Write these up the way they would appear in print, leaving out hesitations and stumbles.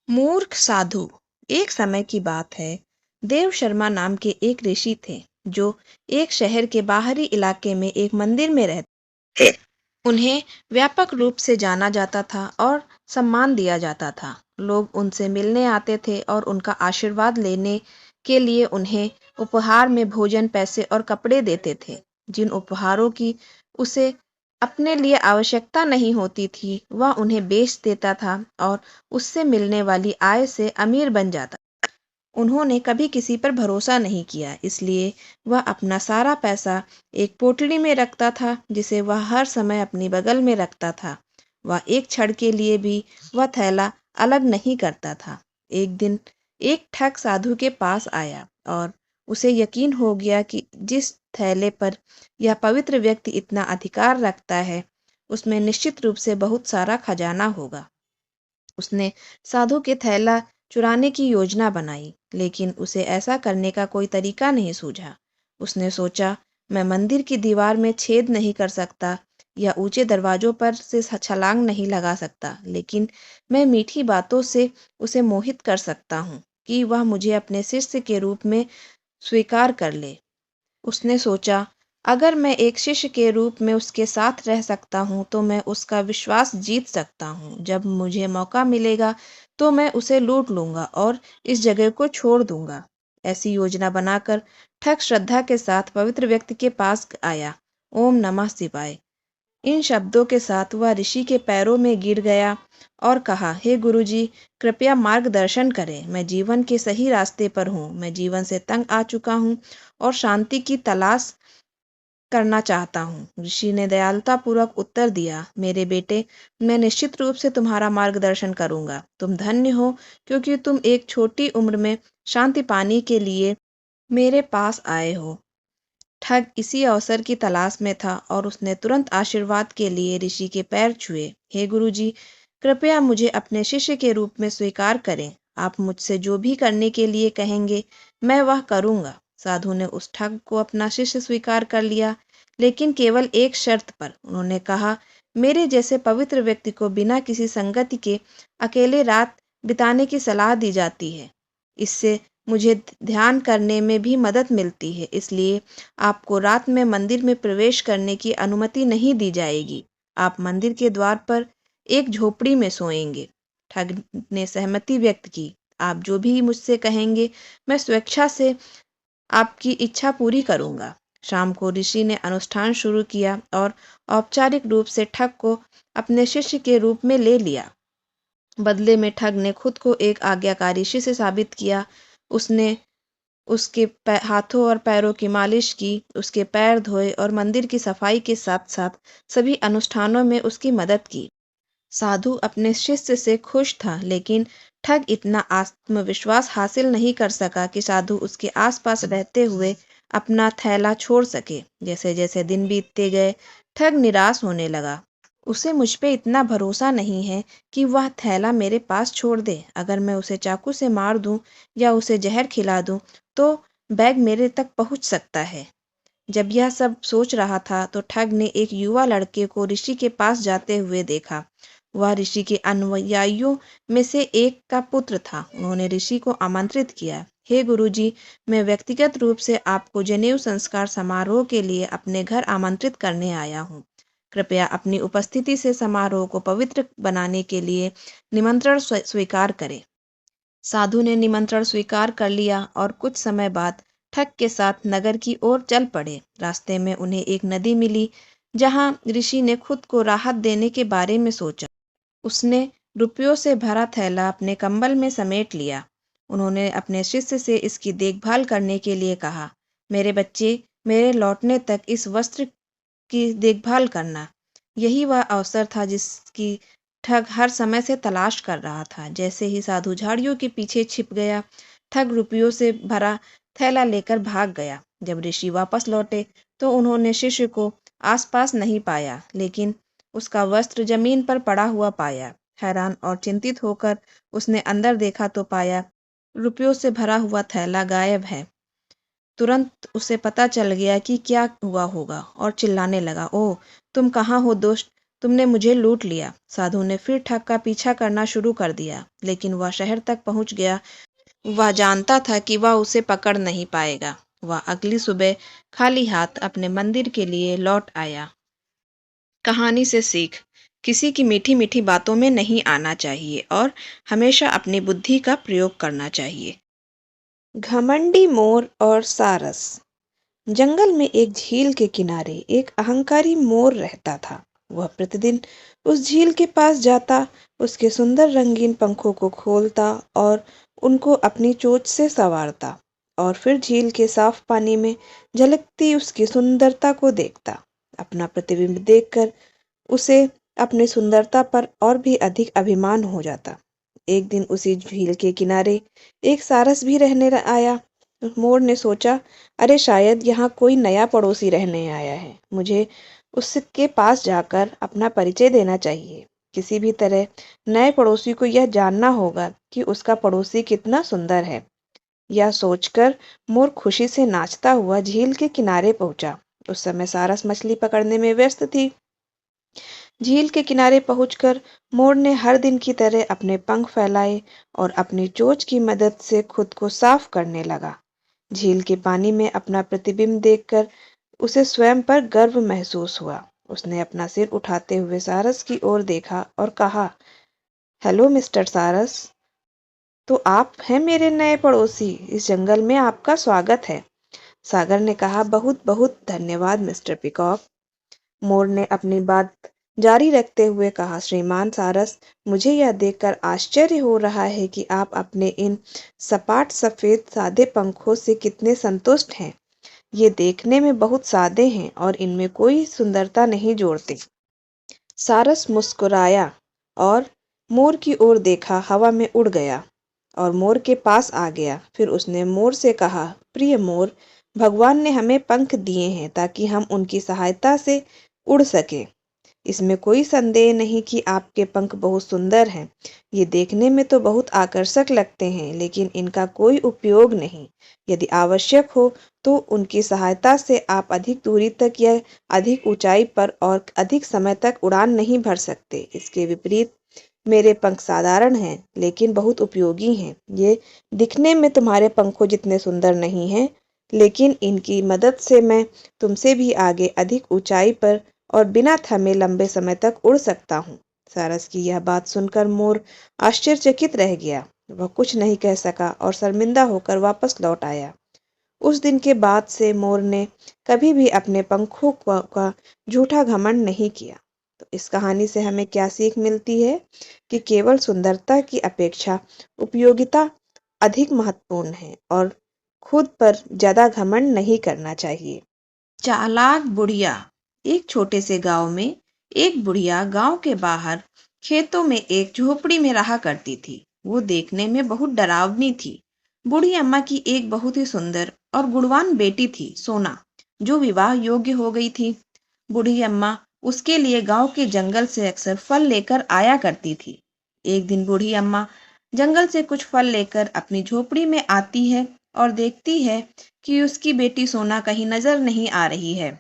मूर्ख साधु। एक समय की बात है। देव शर्मा नाम के एक ऋषि थे जो एक शहर के बाहरी इलाके में एक मंदिर में रहते थे। उन्हें व्यापक रूप से जाना जाता था और सम्मान दिया जाता था। लोग उनसे मिलने आते थे और उनका आशीर्वाद लेने के लिए उन्हें उपहार में भोजन, पैसे और कपड़े देते थे। जिन उपहारों की उसे अपने लिए आवश्यकता नहीं होती थी, वह उन्हें बेच देता था और उससे मिलने वाली आय से अमीर बन जाता। उन्होंने कभी किसी पर भरोसा नहीं किया, इसलिए वह अपना सारा पैसा एक पोटली में रखता था जिसे वह हर समय अपनी बगल में रखता था। वह एक क्षण के लिए भी वह थैला अलग नहीं करता था। एक दिन एक ठग साधु के पास आया और उसे यकीन हो गया कि जिस थैले पर यह पवित्र व्यक्ति इतना अधिकार रखता है, उसमें निश्चित रूप से बहुत सारा खजाना होगा। उसने साधु के थैला चुराने की योजना बनाई, लेकिन उसे ऐसा करने का कोई तरीका नहीं सूझा। उसने सोचा, मैं मंदिर की दीवार में छेद नहीं कर सकता या ऊंचे दरवाजों पर से छलांग नहीं लगा सकता, लेकिन मैं मीठी बातों से उसे मोहित कर सकता हूँ कि वह मुझे अपने शिष्य के रूप में स्वीकार कर ले। उसने सोचा, अगर मैं एक शिष्य के रूप में उसके साथ रह सकता हूँ तो मैं उसका विश्वास जीत सकता हूँ। जब मुझे मौका मिलेगा तो मैं उसे लूट लूँगा और इस जगह को छोड़ दूँगा। ऐसी योजना बनाकर ठग श्रद्धा के साथ पवित्र व्यक्ति के पास आया। ओम नमः शिवाय। इन शब्दों के साथ वह ऋषि के पैरों में गिर गया और कहा, हे गुरुजी, कृपया मार्गदर्शन करें। मैं जीवन के सही रास्ते पर हूँ। मैं जीवन से तंग आ चुका हूँ और शांति की तलाश करना चाहता हूँ। ऋषि ने दयालुतापूर्वक उत्तर दिया, मेरे बेटे, मैं निश्चित रूप से तुम्हारा मार्गदर्शन करूंगा। तुम धन्य हो क्योंकि तुम एक छोटी उम्र में शांति पाने के लिए मेरे पास आए हो। ठग इसी अवसर की तलाश में था और उसने तुरंत आशीर्वाद के लिए ऋषि के पैर छुए। हे गुरुजी, कृपया मुझे अपने शिष्य के रूप में स्वीकार करें। आप मुझसे जो भी करने के लिए कहेंगे मैं वह करूंगा। साधु ने उस ठग को अपना शिष्य स्वीकार कर लिया, लेकिन केवल एक शर्त पर। उन्होंने कहा, मेरे जैसे पवित्र व्यक्ति को बिना किसी संगति के अकेले रात बिताने की सलाह दी जाती है। इससे मुझे ध्यान करने में भी मदद मिलती है, इसलिए आपको रात में मंदिर में प्रवेश करने की अनुमति नहीं दी जाएगी। आप मंदिर के द्वार पर एक झोपड़ी में सोएंगे। ठग ने सहमति व्यक्त की। आप जो भी मुझसे कहेंगे मैं स्वेच्छा से आपकी इच्छा पूरी करूंगा। शाम को ऋषि ने अनुष्ठान शुरू किया और औपचारिक रूप से ठग को अपने शिष्य के रूप में ले लिया। बदले में ठग ने खुद को एक आज्ञाकारी शिष्य साबित किया। उसने उसके हाथों और पैरों की मालिश की, उसके पैर धोए और मंदिर की सफाई के साथ साथ सभी अनुष्ठानों में उसकी मदद की। साधु अपने शिष्य से खुश था, लेकिन ठग इतना आत्मविश्वास हासिल नहीं कर सका कि साधु उसके आसपास रहते हुए अपना थैला छोड़ सके। जैसे जैसे दिन बीतते गए, ठग निराश होने लगा। उसे मुझ पे इतना भरोसा नहीं है कि वह थैला मेरे पास छोड़ दे। अगर मैं उसे चाकू से मार दूं या उसे जहर खिला दूं तो बैग मेरे तक पहुंच सकता है। जब यह सब सोच रहा था तो ठग ने एक युवा लड़के को ऋषि के पास जाते हुए देखा। वह ऋषि के अनुयायियों में से एक का पुत्र था। उन्होंने ऋषि को आमंत्रित किया, हे गुरुजी, मैं व्यक्तिगत रूप से आपको जनेऊ संस्कार समारोह के लिए अपने घर आमंत्रित करने आया हूँ। कृपया अपनी उपस्थिति से समारोह को पवित्र बनाने के लिए निमंत्रण स्वीकार करें। साधु ने निमंत्रण स्वीकार कर लिया और कुछ समय बाद ठग के साथ नगर की ओर चल पड़े। रास्ते में उन्हें एक नदी मिली जहां ऋषि ने खुद को राहत देने के बारे में सोचा। उसने रुपयों से भरा थैला अपने कंबल में समेट लिया। उन्होंने अपने शिष्य से इसकी देखभाल करने के लिए कहा, मेरे बच्चे, मेरे लौटने तक इस वस्त्र की देखभाल करना। यही वह अवसर था जिसकी ठग हर समय से तलाश कर रहा था। जैसे ही साधु झाड़ियों के पीछे छिप गया, ठग रुपयों से भरा थैला लेकर भाग गया। जब ऋषि वापस लौटे तो उन्होंने शिष्य को आसपास नहीं पाया, लेकिन उसका वस्त्र जमीन पर पड़ा हुआ पाया। हैरान और चिंतित होकर उसने अंदर देखा तो पाया रुपयों से भरा हुआ थैला गायब है। तुरंत उसे पता चल गया कि क्या हुआ होगा और चिल्लाने लगा, ओह, तुम कहाँ हो दोस्त? तुमने मुझे लूट लिया। साधु ने फिर ठग का पीछा करना शुरू कर दिया, लेकिन वह शहर तक पहुंच गया। वह जानता था कि वह उसे पकड़ नहीं पाएगा। वह अगली सुबह खाली हाथ अपने मंदिर के लिए लौट आया। कहानी से सीख, किसी की मीठी मीठी बातों में नहीं आना चाहिए और हमेशा अपनी बुद्धि का प्रयोग करना चाहिए। घमंडी मोर और सारस। जंगल में एक झील के किनारे एक अहंकारी मोर रहता था। वह प्रतिदिन उस झील के पास जाता, उसके सुंदर रंगीन पंखों को खोलता और उनको अपनी चोंच से संवारता, और फिर झील के साफ पानी में झलकती उसकी सुंदरता को देखता। अपना प्रतिबिंब देखकर उसे अपनी सुंदरता पर और भी अधिक अभिमान हो जाता। एक दिन उसी झील के किनारे एक सारस भी रहने आया। मोर ने सोचा, अरे शायद यहाँ कोई नया पड़ोसी रहने आया है। मुझे उसके पास जाकर अपना परिचय देना चाहिए। किसी भी तरह नए पड़ोसी को यह जानना होगा कि उसका पड़ोसी कितना सुंदर है। यह सोचकर मोर खुशी से नाचता हुआ झील के किनारे पहुंचा। उस समय सारस मछली पकड़ने में व्यस्त थी। झील के किनारे पहुंचकर मोर ने हर दिन की तरह अपने पंख फैलाए और अपनी चोंच की मदद से खुद को साफ करने लगा। झील के पानी में अपना प्रतिबिंब देखकर उसे स्वयं पर गर्व महसूस हुआ। उसने अपना सिर उठाते हुए सारस की ओर देखा और कहा, हेलो मिस्टर सारस, तो आप हैं मेरे नए पड़ोसी। इस जंगल में आपका स्वागत है। सागर ने कहा, बहुत बहुत धन्यवाद मिस्टर पिकॉक। मोर ने अपनी बात जारी रखते हुए कहा, श्रीमान सारस, मुझे यह देखकर आश्चर्य हो रहा है कि आप अपने इन सपाट सफेद सादे पंखों से कितने संतुष्ट हैं। ये देखने में बहुत सादे हैं और इनमें कोई सुंदरता नहीं जोड़ते। सारस मुस्कुराया और मोर की ओर देखा, हवा में उड़ गया और मोर के पास आ गया। फिर उसने मोर से कहा, प्रिय मोर, भगवान ने हमें पंख दिए हैं ताकि हम उनकी सहायता से उड़ सके। इसमें कोई संदेह नहीं कि आपके पंख बहुत सुंदर हैं। ये देखने में तो बहुत आकर्षक लगते हैं, लेकिन इनका कोई उपयोग नहीं। यदि आवश्यक हो तो उनकी सहायता से आप अधिक दूरी तक या अधिक ऊंचाई पर और अधिक समय तक उड़ान नहीं भर सकते। इसके विपरीत मेरे पंख साधारण हैं लेकिन बहुत उपयोगी हैं। ये दिखने में तुम्हारे पंखों जितने सुंदर नहीं हैं, लेकिन इनकी मदद से मैं तुमसे भी आगे अधिक ऊंचाई पर और बिना थमे लंबे समय तक उड़ सकता हूँ। सारस की यह बात सुनकर मोर आश्चर्यचकित रह गया। वह कुछ नहीं कह सका और शर्मिंदा होकर वापस लौट आया। उस दिन के बाद से मोर ने कभी भी अपने पंखों का झूठा घमंड नहीं किया। तो इस कहानी से हमें क्या सीख मिलती है कि केवल सुंदरता की अपेक्षा उपयोगिता अधिक महत्वपूर्ण है और खुद पर ज्यादा घमंड नहीं करना चाहिए। चालाक बुढ़िया। एक छोटे से गांव में एक बुढ़िया गांव के बाहर खेतों में एक झोपड़ी में रहा करती थी। वो देखने में बहुत डरावनी थी। बूढ़ी अम्मा की एक बहुत ही सुंदर और गुणवान बेटी थी, सोना, जो विवाह योग्य हो गई थी। बूढ़ी अम्मा उसके लिए गांव के जंगल से अक्सर फल लेकर आया करती थी। एक दिन बूढ़ी अम्मा जंगल से कुछ फल लेकर अपनी झोपड़ी में आती है और देखती है कि उसकी बेटी सोना कहीं नजर नहीं आ रही है।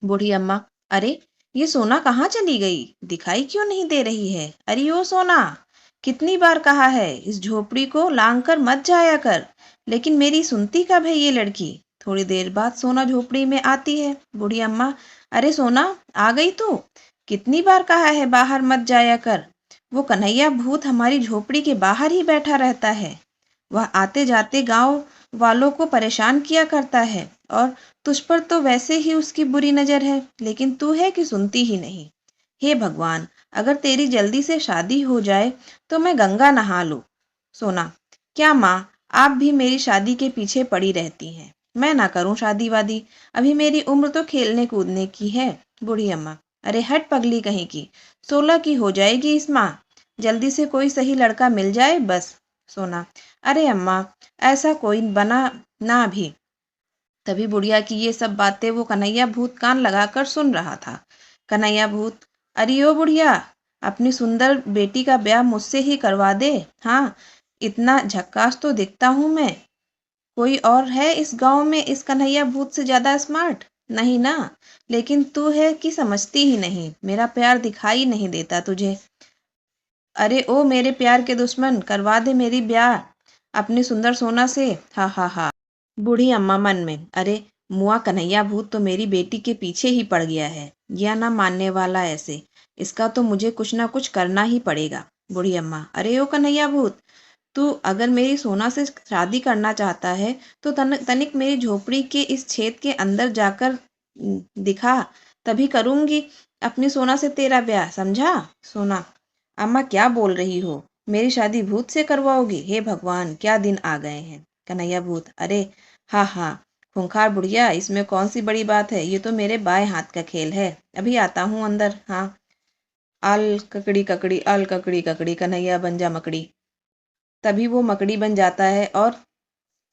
बूढ़ी अम्मा, अरे ये सोना कहाँ चली गई? दिखाई क्यों नहीं दे रही है? अरे ओ सोना, कितनी बार कहा है इस झोपड़ी को लांग कर मत जाया कर, लेकिन मेरी सुनती कब है ये लड़की? थोड़ी देर बाद सोना झोपड़ी में आती है। बूढ़ी अम्मा, अरे सोना, आ गई तू? कितनी बार कहा है बाहर मत जाया कर। वो कन्हैया भूत हमारी झोपड़ी के बाहर ही बैठा रहता है। वह आते जाते गांव वालों को परेशान किया करता है और तुझ पर तो वैसे ही उसकी बुरी नजर है, लेकिन तू है कि सुनती ही नहीं। हे भगवान, अगर तेरी जल्दी से शादी हो जाए तो मैं गंगा नहा लूं। सोना, क्या माँ, आप भी मेरी शादी के पीछे पड़ी रहती हैं। मैं ना करूं शादी वादी, अभी मेरी उम्र तो खेलने कूदने की है। बूढ़ी अम्मा, अरे हट पगली कहीं की, 16 की हो जाएगी इस माँ, जल्दी से कोई सही लड़का मिल जाए बस। सोना, अरे अम्मा, ऐसा कोई बना ना भी। तभी बुढ़िया की ये सब बातें वो कन्हैया भूत कान लगाकर सुन रहा था। कन्हैया भूत, अरे ओ बुढ़िया, अपनी सुंदर बेटी का ब्याह मुझसे ही करवा दे। हाँ, इतना झक्कास तो दिखता हूं मैं। कोई और है इस गांव में इस कन्हैया भूत से ज्यादा स्मार्ट? नहीं ना, लेकिन तू है कि समझती ही नहीं, मेरा प्यार दिखाई नहीं देता तुझे। अरे ओ मेरे प्यार के दुश्मन, करवा दे मेरी ब्याह अपने सुंदर सोना से। हा हा हा। बूढ़ी अम्मा मन में, अरे मुआ कन्हैया भूत तो मेरी बेटी के पीछे ही पड़ गया है, यह ना मानने वाला ऐसे, इसका तो मुझे कुछ ना कुछ करना ही पड़ेगा। बूढ़ी अम्मा, अरे ओ कन्हैया भूत, तू अगर मेरी सोना से शादी करना चाहता है तो तनिक मेरी झोपड़ी के इस छेद के अंदर जाकर दिखा, तभी करूंगी अपनी सोना से तेरा ब्याह, समझा? सोना, अम्मा क्या बोल रही हो, मेरी शादी भूत से करवाओगी? हे भगवान, क्या दिन आ गए हैं। कन्हैया भूत, अरे हाँ हाँ, खूंखार बुढ़िया, इसमें कौन सी बड़ी बात है, ये तो मेरे बाएं हाथ का खेल है, अभी आता हूँ अंदर। हाँ, अल ककड़ी ककड़ी, अल ककड़ी ककड़ी, कन्हैया बन जा मकड़ी। तभी वो मकड़ी बन जाता है और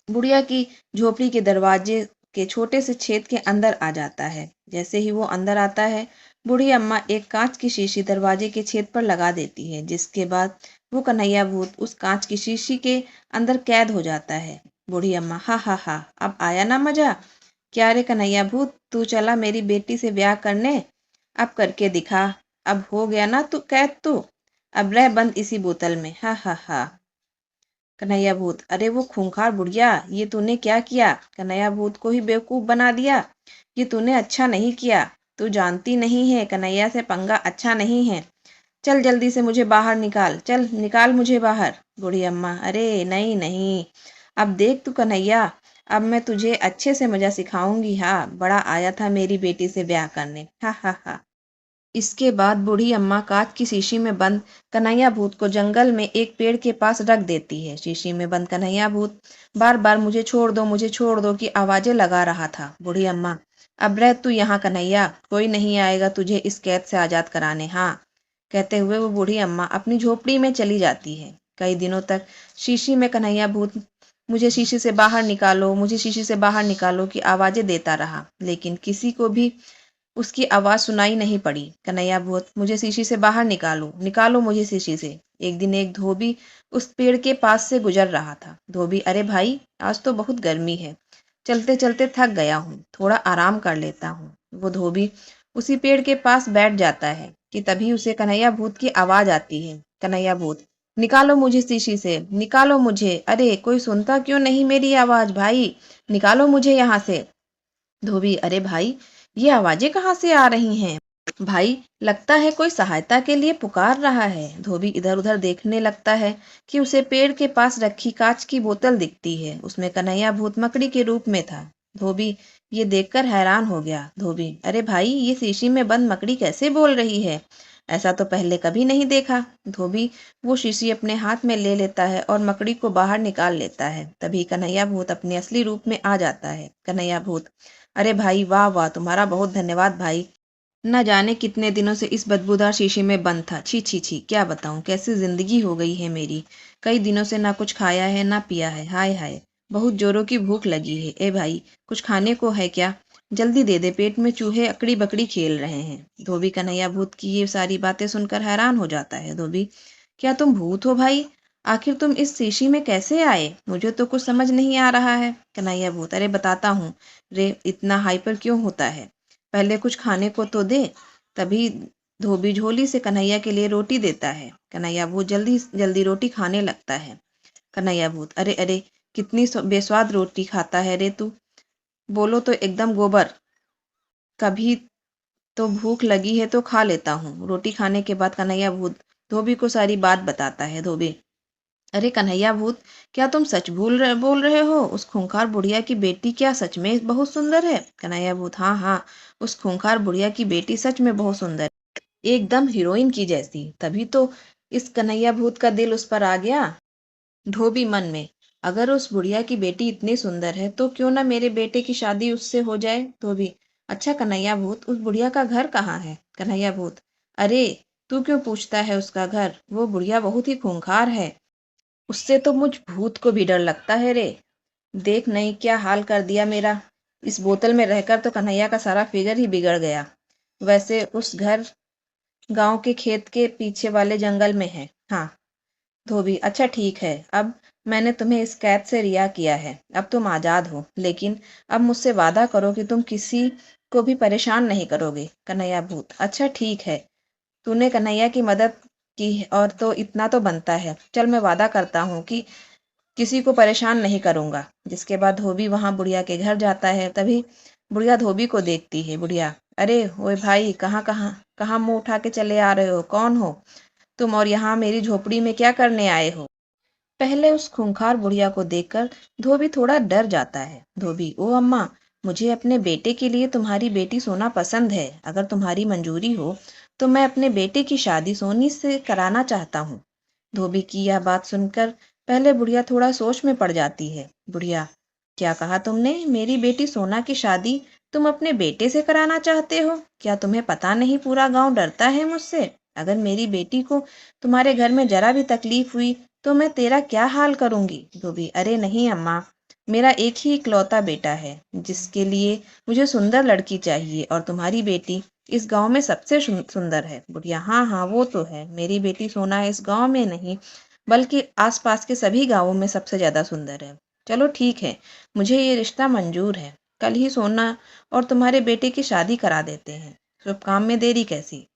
बुढ़िया की झोपड़ी के दरवाजे के छोटे से छेद के अंदर आ जाता है। जैसे ही वो अंदर आता है, बूढ़ी अम्मा एक कांच की शीशी दरवाजे के छेद पर लगा देती है, जिसके बाद वो कन्हैया भूत उस कांच की शीशी के अंदर कैद हो जाता है। बूढ़ी अम्मा, हा हा हा, अब आया ना मजा? क्या रे कन्हैया भूत, तू चला मेरी बेटी से ब्याह करने, अब करके दिखा, अब हो गया ना तू कैद तू, अब रह बंद इसी बोतल में। हा हा हा। कन्हैया भूत, अरे वो खूंखार बुढ़िया, ये तूने क्या किया? कन्हैया भूत को ही बेवकूफ बना दिया, ये तूने अच्छा नहीं किया, तू जानती नहीं है कन्हैया से पंगा अच्छा नहीं है, चल जल्दी से मुझे बाहर निकाल, चल निकाल मुझे बाहर। बूढ़ी अम्मा, अरे नहीं नहीं, अब देख तू कन्हैया, अब मैं तुझे अच्छे से मजा सिखाऊंगी। हाँ, बड़ा आया था मेरी बेटी से ब्याह करने, हा हा हा। इसके बाद बूढ़ी अम्मा कांच की शीशी में बंद कन्हैया भूत को जंगल में एक पेड़ के पास रख देती है। शीशी में बंद कन्हैया भूत बार बार मुझे छोड़ दो, मुझे छोड़ दो की आवाजें लगा रहा था। बूढ़ी अम्मा, अब रह तू यहाँ कन्हैया, कोई नहीं आएगा तुझे इस कैद से आजाद कराने। हाँ, कहते हुए वो बूढ़ी अम्मा अपनी झोपड़ी में चली जाती है। कई दिनों तक शीशी में कन्हैया भूत मुझे शीशी से बाहर निकालो, मुझे शीशी से बाहर निकालो की आवाजें देता रहा, लेकिन किसी को भी उसकी आवाज सुनाई नहीं पड़ी। कन्हैया भूत, मुझे शीशी से बाहर निकालो, निकालो मुझे शीशी से। एक दिन एक धोबी उस पेड़ के पास से गुजर रहा था। धोबी, अरे भाई, आज तो बहुत गर्मी है, चलते चलते थक गया हूँ, थोड़ा आराम कर लेता हूँ। वो धोबी उसी पेड़ के पास बैठ जाता है कि तभी उसे कन्हैया भूत की आवाज आती है। कन्हैया भूत, निकालो मुझे शीशी से, निकालो मुझे, अरे कोई सुनता क्यों नहीं मेरी आवाज, भाई निकालो मुझे यहाँ से। धोबी, अरे भाई, ये आवाजें कहाँ से आ रही हैं? भाई, लगता है कोई सहायता के लिए पुकार रहा है। धोबी इधर उधर देखने लगता है कि उसे पेड़ के पास रखी कांच की बोतल दिखती है, उसमें कन्हैया भूत मकड़ी के रूप में था। धोबी ये देखकर हैरान हो गया। धोबी, अरे भाई, ये शीशी में बंद मकड़ी कैसे बोल रही है, ऐसा तो पहले कभी नहीं देखा। धोबी वो शीशी अपने हाथ में ले लेता है और मकड़ी को बाहर निकाल लेता है। तभी कन्हैया भूत अपने असली रूप में आ जाता है। कन्हैया भूत, अरे भाई, वाह वाह, तुम्हारा बहुत धन्यवाद भाई, न जाने कितने दिनों से इस बदबूदार शीशे में बंद था। छी छी छी, क्या बताऊं कैसी जिंदगी हो गई है मेरी, कई दिनों से ना कुछ खाया है ना पिया है, हाय हाय, बहुत जोरों की भूख लगी है। ए भाई, कुछ खाने को है क्या, जल्दी दे दे, पेट में चूहे अकड़ी बकड़ी खेल रहे हैं। धोबी कन्हैया भूत की ये सारी बातें सुनकर हैरान हो जाता है। धोबी, क्या तुम भूत हो भाई, आखिर तुम इस शीशी में कैसे आए, मुझे तो कुछ समझ नहीं आ रहा है। कन्हैया भूत, अरे बताता हूँ रे, इतना हाइपर क्यों होता है, पहले कुछ खाने को तो दे। तभी धोबी झोली से कन्हैया के लिए रोटी देता है। कन्हैया भूत जल्दी जल्दी रोटी खाने लगता है। कन्हैया भूत, अरे अरे, कितनी बेस्वाद रोटी खाता है रे तू, बोलो तो एकदम गोबर, कभी तो भूख लगी है तो खा लेता हूँ। रोटी खाने के बाद कन्हैया भूत धोबी को सारी बात बताता है। धोबी, अरे कन्हैया भूत, क्या तुम सच बोल रहे हो, उस खूंखार बुढ़िया की बेटी क्या सच में बहुत सुंदर है? कन्हैया भूत, हाँ हाँ, उस खूंखार बुढ़िया की बेटी सच में बहुत सुंदर, एकदम हीरोइन की जैसी, तभी तो इस कन्हैया भूत का दिल उस पर आ गया। धोबी मन में, अगर उस बुढ़िया की बेटी इतनी सुंदर है तो क्यों ना मेरे बेटे की शादी उससे हो जाए। धोबी, अच्छा कन्हैया भूत, उस बुढ़िया का घर कहाँ है? कन्हैया भूत, अरे तू क्यों पूछता है उसका घर, वो बुढ़िया बहुत ही खूंखार है, उससे तो मुझ भूत को भी डर लगता है रे, देख नहीं क्या हाल कर दिया मेरा, इस बोतल में रहकर तो कन्हैया का सारा फिगर ही बिगड़ गया। वैसे उस घर गांव के खेत के पीछे वाले जंगल में है। हाँ। धोबी, अच्छा ठीक है, अब मैंने तुम्हें इस कैद से रिहा किया है, अब तुम आजाद हो, लेकिन अब मुझसे वादा करो कि तुम किसी को भी परेशान नहीं करोगे। कन्हैया भूत, अच्छा ठीक है, तूने कन्हैया की मदद की और तो इतना तो बनता है। चल मैं वादा करता हूँ कि किसी को परेशान नहीं करूंगा। जिसके बाद धोबी वहां बुढ़िया के घर जाता है। तभी बुढ़िया धोबी को देखती है। बुढ़िया, अरे ओए भाई, कहाँ कहाँ कहाँ मुंह उठा के चले आ रहे हो? कौन हो तुम और यहाँ मेरी झोपड़ी में क्या करने आए हो? पहले उस खूंखार बुढ़िया को देखकर धोबी थोड़ा डर जाता है। धोबी, ओ अम्मा, मुझे अपने बेटे के लिए तुम्हारी बेटी सोना पसंद है। अगर तुम्हारी मंजूरी हो तो मैं अपने बेटे की शादी सोनी से कराना चाहता हूँ। धोबी की यह बात सुनकर पहले बुढ़िया थोड़ा सोच में पड़ जाती है। बुढ़िया, क्या कहा तुमने? मेरी बेटी सोना की शादी तुम अपने बेटे से कराना चाहते हो? क्या तुम्हें पता नहीं पूरा गांव डरता है मुझसे? अगर मेरी बेटी को तुम्हारे घर में जरा भी तकलीफ हुई तो मैं तेरा क्या हाल करूंगी? धोबी, अरे नहीं अम्मा, मेरा एक ही इकलौता बेटा है जिसके लिए मुझे सुंदर लड़की चाहिए, और तुम्हारी बेटी इस गांव में सबसे सुंदर है। बुढ़िया, हाँ हाँ वो तो है, मेरी बेटी सोना इस गांव में नहीं बल्कि आसपास के सभी गांवों में सबसे ज्यादा सुंदर है। चलो ठीक है, मुझे ये रिश्ता मंजूर है। कल ही सोना और तुम्हारे बेटे की शादी करा देते हैं। शुभ काम में देरी कैसी?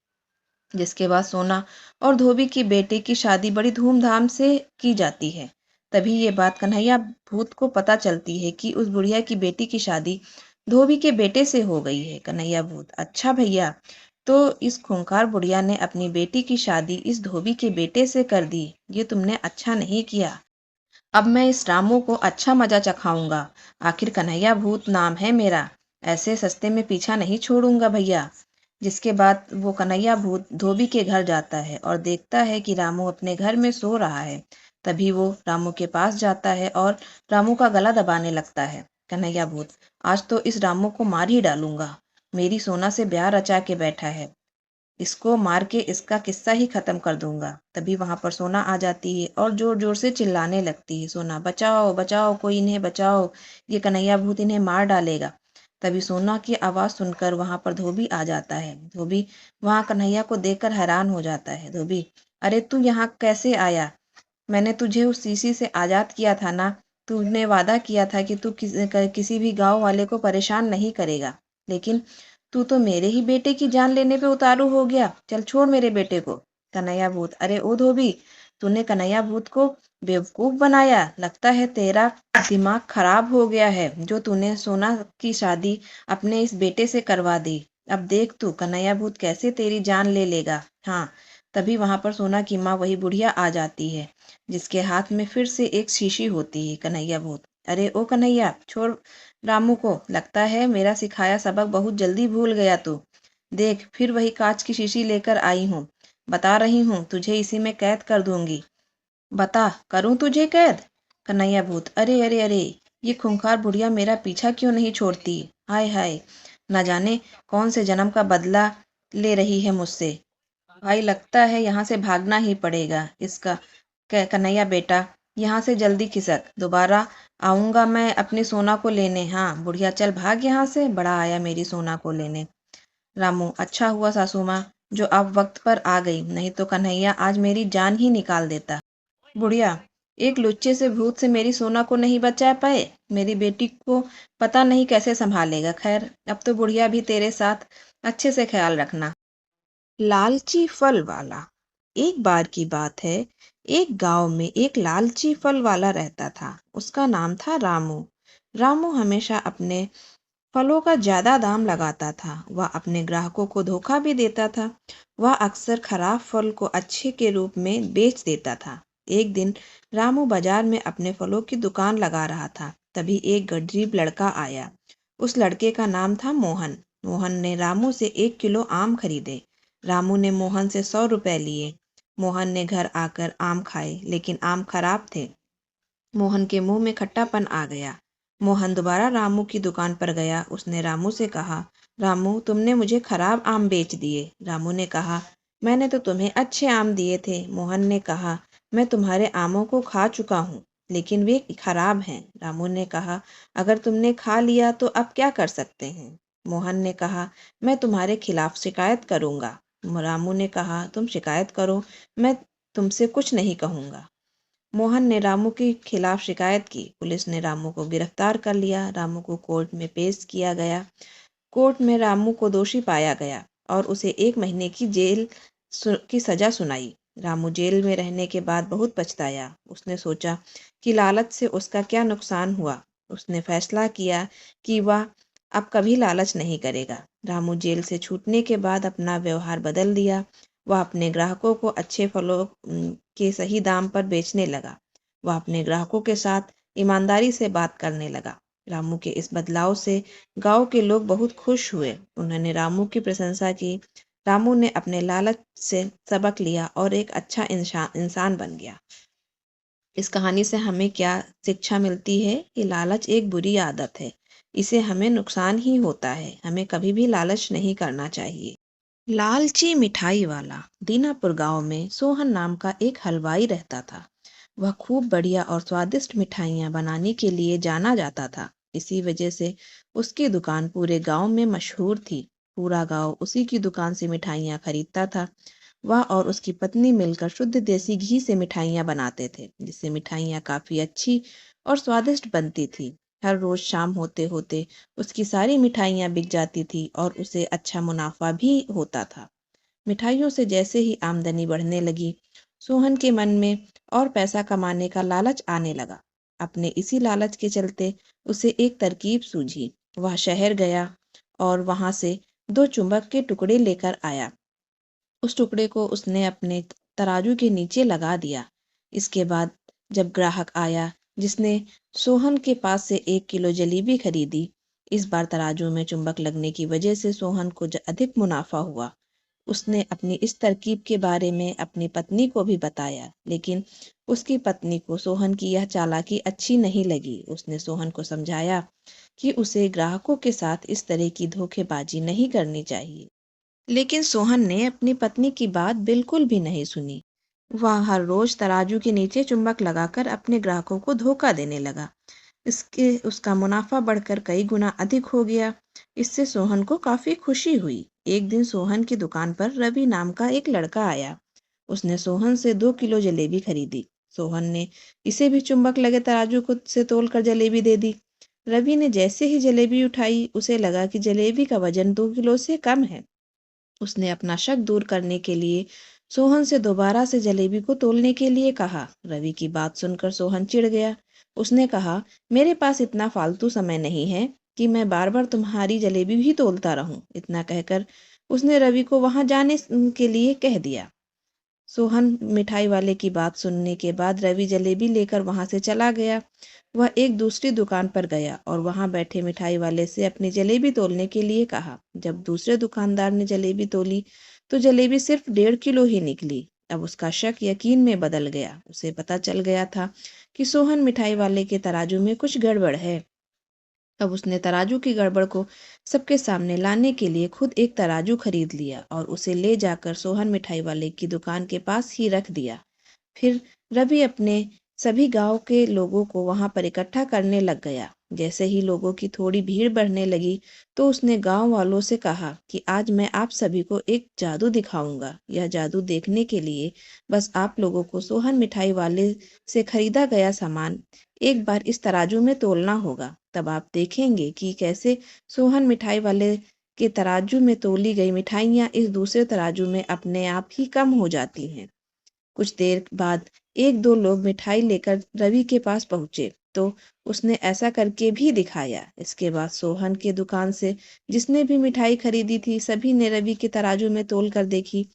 जिसके बाद सोना और धोबी की बेटे की शादी बड़ी धूमधाम से की जाती है। तभी ये बात कन्हैया भूत को पता चलती है कि उस बुढ़िया की बेटी की शादी धोबी के बेटे से हो गई है। कन्हैया भूत, अच्छा भैया, तो इस खूंखार बुढ़िया ने अपनी बेटी की शादी इस धोबी के बेटे से कर दी। ये तुमने अच्छा नहीं किया। अब मैं इस रामू को अच्छा मजा चखाऊंगा। आखिर कन्हैया भूत नाम है मेरा, ऐसे सस्ते में पीछा नहीं छोड़ूंगा भैया। जिसके बाद वो कन्हैया भूत धोबी के घर जाता है और देखता है कि रामू अपने घर में सो रहा है। तभी वो रामू के पास जाता है और रामू का गला दबाने लगता है। कन्हैया भूत, आज तो इस रामू को मार ही डालूंगा। मेरी सोना से ब्याह रचा के बैठा है, इसको मार के इसका किस्सा ही खत्म कर दूंगा। तभी वहां पर सोना आ जाती है और जोर जोर से चिल्लाने लगती है, सोना बचाओ बचाओ, कोई इन्हें बचाओ, ये कन्हैया भूत इन्हें मार डालेगा। तभी सोना की आवाज सुनकर वहां पर धोबी आ जाता है। धोबी वहां कन्हैया को देखकर हैरान हो जाता है। धोबी, अरे तू यहाँ कैसे आया? मैंने तुझे उस शीशी से आजाद किया था ना। तूने वादा किया था कि तू किसी भी गांव वाले को परेशान नहीं करेगा, लेकिन तू तो मेरे ही बेटे की जान लेने पे उतारू हो गया। चल छोड़ मेरे बेटे को। कन्हैया भूत, अरे ओ धोबी, तूने कन्हैया भूत को बेवकूफ बनाया। लगता है तेरा दिमाग खराब हो गया है जो तूने सोना की शादी अपने इस बेटे से करवा दी। अब देख तू कन्हैया भूत कैसे तेरी जान ले लेगा। हाँ, तभी वहां पर सोना की माँ वही बुढ़िया आ जाती है, जिसके हाथ में फिर से एक शीशी होती है। कन्हैया भूत, अरे ओ कन्हैया, छोड़ रामू को। लगता है मेरा सिखाया सबक बहुत जल्दी भूल गया तू। देख, फिर वही कांच की शीशी लेकर आई हूँ। बता रही हूँ तुझे इसी में कैद कर दूंगी। बता, करूं तुझे कैद? कन्हैया भूत, अरे अरे अरे, ये खूंखार बुढ़िया मेरा पीछा क्यों नहीं छोड़ती? हाय हाय, न जाने कौन से जन्म का बदला ले रही है मुझसे। भाई, लगता है यहाँ से भागना ही पड़ेगा इसका। कन्हैया बेटा, यहाँ से जल्दी खिसक, दोबारा आऊंगा मैं अपनी सोना को लेने। हाँ बुढ़िया, चल भाग यहाँ से, बड़ा आया मेरी सोना को लेने। रामू, अच्छा हुआ सासू माँ जो आप वक्त पर आ गई, नहीं तो कन्हैया आज मेरी जान ही निकाल देता। बुढ़िया, एक लुच्चे से भूत से मेरी सोना को नहीं बचा पाए, मेरी बेटी को पता नहीं कैसे संभालेगा। खैर, अब तो बुढ़िया भी तेरे साथ अच्छे से ख्याल रखना। लालची फल वाला। एक बार की बात है, एक गांव में एक लालची फल वाला रहता था। उसका नाम था रामू। रामू हमेशा अपने फलों का ज्यादा दाम लगाता था। वह अपने ग्राहकों को धोखा भी देता था। वह अक्सर खराब फल को अच्छे के रूप में बेच देता था। एक दिन रामू बाजार में अपने फलों की दुकान लगा रहा था। तभी एक गरीब लड़का आया। उस लड़के का नाम था मोहन। मोहन ने रामू से 1 किलो आम खरीदे। रामू ने मोहन से 100 रुपए लिए। मोहन ने घर आकर आम खाए, लेकिन आम खराब थे। मोहन के मुंह में खट्टापन आ गया। मोहन दोबारा रामू की दुकान पर गया। उसने रामू से कहा, रामू, तुमने मुझे खराब आम बेच दिए। रामू ने कहा, मैंने तो तुम्हें अच्छे आम दिए थे। मोहन ने कहा, मैं तुम्हारे आमों को खा चुका हूँ, लेकिन वे खराब हैं। रामू ने कहा, अगर तुमने खा लिया तो अब क्या कर सकते हैं? मोहन ने कहा, मैं तुम्हारे खिलाफ शिकायत करूंगा। रामू ने कहा, तुम शिकायत करो, मैं तुमसे कुछ नहीं कहूंगा। मोहन ने रामू के खिलाफ शिकायत की। पुलिस ने रामू को गिरफ्तार कर लिया। रामू को कोर्ट में पेश किया गया। कोर्ट में रामू को दोषी पाया गया और उसे 1 महीने की जेल की सजा सुनाई। रामू जेल में रहने के बाद बहुत पछताया। उसने सोचा कि लालच से उसका क्या नुकसान हुआ। उसने फैसला किया कि वह अब कभी लालच नहीं करेगा। रामू जेल से छूटने के बाद अपना व्यवहार बदल दिया। वह अपने ग्राहकों को अच्छे फलों के सही दाम पर बेचने लगा। वह अपने ग्राहकों के साथ ईमानदारी से बात करने लगा। रामू के इस बदलाव से गांव के लोग बहुत खुश हुए। उन्होंने रामू की प्रशंसा की। रामू ने अपने लालच से सबक लिया और एक अच्छा इंसान बन गया। इस कहानी से हमें क्या शिक्षा मिलती है कि लालच एक बुरी आदत है। इसे हमें नुकसान ही होता है। हमें कभी भी लालच नहीं करना चाहिए। लालची मिठाई वाला। दीनापुर गांव में सोहन नाम का एक हलवाई रहता था। वह खूब बढ़िया और स्वादिष्ट मिठाइयाँ बनाने के लिए जाना जाता था। इसी वजह से उसकी दुकान पूरे गांव में मशहूर थी। पूरा गांव उसी की दुकान से मिठाइयाँ खरीदता था। वह और उसकी पत्नी मिलकर शुद्ध देसी घी से मिठाइयाँ बनाते थे, जिससे मिठाइयाँ काफ़ी अच्छी और स्वादिष्ट बनती थी। हर रोज़ शाम होते होते उसकी सारी मिठाइयाँ बिक जाती थी और उसे अच्छा मुनाफा भी होता था। मिठाइयों से जैसे ही आमदनी बढ़ने लगी, सोहन के मन में और पैसा कमाने का लालच आने लगा। अपने इसी लालच के चलते उसे एक तरकीब सूझी। वह शहर गया और वहां से 2 चुंबक के टुकड़े लेकर आया। उस टुकड़े को उसने अपने तराजू के नीचे लगा दिया। इसके बाद जब ग्राहक आया जिसने सोहन के पास से 1 किलो जलेबी खरीदी, इस बार तराजू में चुंबक लगने की वजह से सोहन को अधिक मुनाफा हुआ। उसने अपनी इस तरकीब के बारे में अपनी पत्नी को भी बताया, लेकिन उसकी पत्नी को सोहन की यह चालाकी अच्छी नहीं लगी। उसने सोहन को समझाया कि उसे ग्राहकों के साथ इस तरह की धोखेबाजी नहीं करनी चाहिए। लेकिन सोहन ने अपनी पत्नी की बात बिल्कुल भी नहीं सुनी। वह हर रोज तराजू के नीचे चुंबक लगाकर अपने ग्राहकों को धोखा देने लगा। इसके उसका मुनाफा बढ़कर कई गुना अधिक हो गया। इससे सोहन को काफी खुशी हुई। एक दिन सोहन की दुकान पर रवि नाम का एक लड़का आया। उसने सोहन से 2 किलो जलेबी खरीदी। सोहन ने इसे भी चुंबक लगे तराजू को से तोलकर जलेबी दे दी। रवि ने जैसे ही जलेबी उठाई, उसे लगा कि जलेबी का वजन 2 किलो से कम है। उसने अपना शक दूर करने के लिए सोहन से दोबारा से जलेबी को तोलने के लिए कहा। रवि की बात सुनकर सोहन चिढ़ गया। उसने कहा, मेरे पास इतना फालतू समय नहीं है कि मैं बार बार तुम्हारी जलेबी भी तोलता रहूं। इतना कहकर उसने रवि को वहां जाने के लिए कह दिया। सोहन मिठाई वाले की बात सुनने के बाद रवि जलेबी लेकर वहां से चला गया। वह एक दूसरी दुकान पर गया और वहां बैठे मिठाई वाले से अपनी जलेबी तोलने के लिए कहा। जब दूसरे दुकानदार ने जलेबी तोली तो जलेबी सिर्फ 1.5 किलो ही निकली। अब उसका शक यकीन में बदल गया। उसे पता चल गया था कि सोहन मिठाई वाले के तराजू में कुछ गड़बड़ है। अब उसने तराजू की गड़बड़ को सबके सामने लाने के लिए खुद एक तराजू खरीद लिया और उसे ले जाकर सोहन मिठाई वाले की दुकान के पास ही रख दिया। फिर रवि अपने सभी गांव के लोगों को वहां पर इकट्ठा करने लग गया। जैसे ही लोगों की थोड़ी भीड़ बढ़ने लगी तो उसने गांव वालों से कहा कि आज मैं आप सभी को एक जादू दिखाऊंगा। यह जादू देखने के लिए बस आप लोगों को सोहन मिठाई वाले से खरीदा गया सामान एक बार इस तराजू में तोलना होगा। तब आप देखेंगे कि कैसे सोहन मिठाई वाले के तराजू में तोली गई मिठाइयाँ इस दूसरे तराजू में अपने आप ही कम हो जाती हैं। कुछ देर बाद 1-2 लोग मिठाई लेकर रवि के पास पहुंचे तो उसने ऐसा करके भी दिखाया। इसके बाद सोहन के दुकान से जिसने भी मिठाई खरीदी थी, सभी ने रवि के तराजू में तोल कर देखी